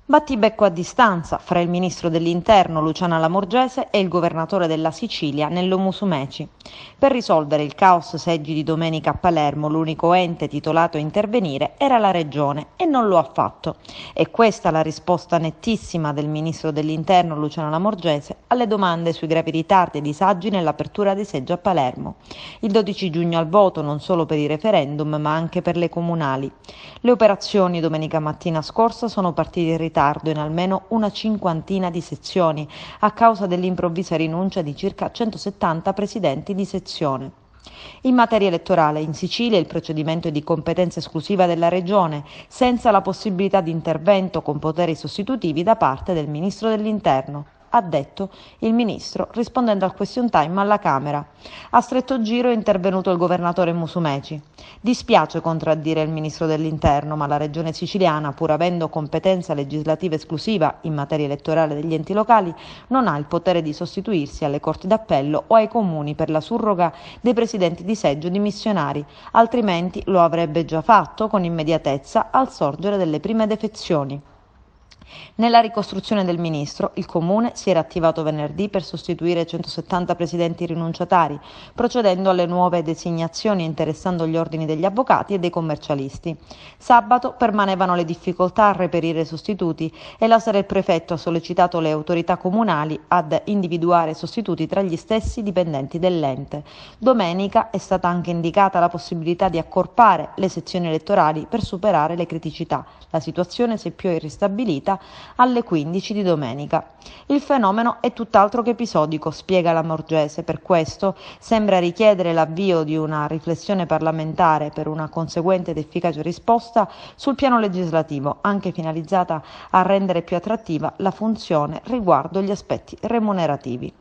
Battibecco a distanza fra il ministro dell'Interno Luciana Lamorgese e il governatore della Sicilia Nello Musumeci. Per risolvere il caos seggi di domenica a Palermo l'unico ente titolato a intervenire era la Regione e non lo ha fatto. È questa la risposta nettissima del ministro dell'Interno Luciana Lamorgese alle domande sui gravi ritardi e disagi nell'apertura dei seggi a Palermo. Il 12 giugno al voto non solo per i referendum ma anche per le comunali. Le operazioni domenica mattina scorsa sono partite in ritardo in almeno una cinquantina di sezioni a causa dell'improvvisa rinuncia di circa 170 presidenti di sezione. In materia elettorale in Sicilia il procedimento è di competenza esclusiva della Regione, senza la possibilità di intervento con poteri sostitutivi da parte del Ministro dell'Interno, ha detto il Ministro rispondendo al question time alla Camera. A stretto giro è intervenuto il governatore Musumeci. Dispiace contraddire il Ministro dell'Interno, ma la Regione siciliana, pur avendo competenza legislativa esclusiva in materia elettorale degli enti locali, non ha il potere di sostituirsi alle Corti d'Appello o ai Comuni per la surroga dei presidenti di seggio dimissionari, altrimenti lo avrebbe già fatto con immediatezza al sorgere delle prime defezioni. Nella ricostruzione del ministro, il Comune si era attivato venerdì per sostituire 170 presidenti rinunciatari, procedendo alle nuove designazioni interessando gli ordini degli avvocati e dei commercialisti. Sabato permanevano le difficoltà a reperire sostituti e la sera il prefetto ha sollecitato le autorità comunali ad individuare sostituti tra gli stessi dipendenti dell'ente. Domenica è stata anche indicata la possibilità di accorpare le sezioni elettorali per superare le criticità. La situazione si è più ristabilita alle 15 di domenica. Il fenomeno è tutt'altro che episodico, spiega Lamorgese, per questo sembra richiedere l'avvio di una riflessione parlamentare per una conseguente ed efficace risposta sul piano legislativo, anche finalizzata a rendere più attrattiva la funzione riguardo gli aspetti remunerativi.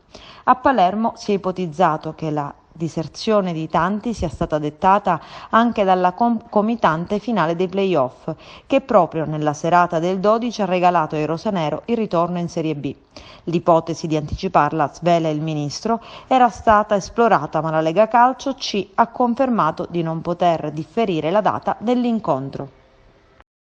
A Palermo si è ipotizzato che la diserzione di tanti sia stata dettata anche dalla concomitante finale dei play-off, che proprio nella serata del 12 ha regalato ai rosanero il ritorno in Serie B. L'ipotesi di anticiparla, svela il ministro, era stata esplorata, ma la Lega Calcio C ha confermato di non poter differire la data dell'incontro.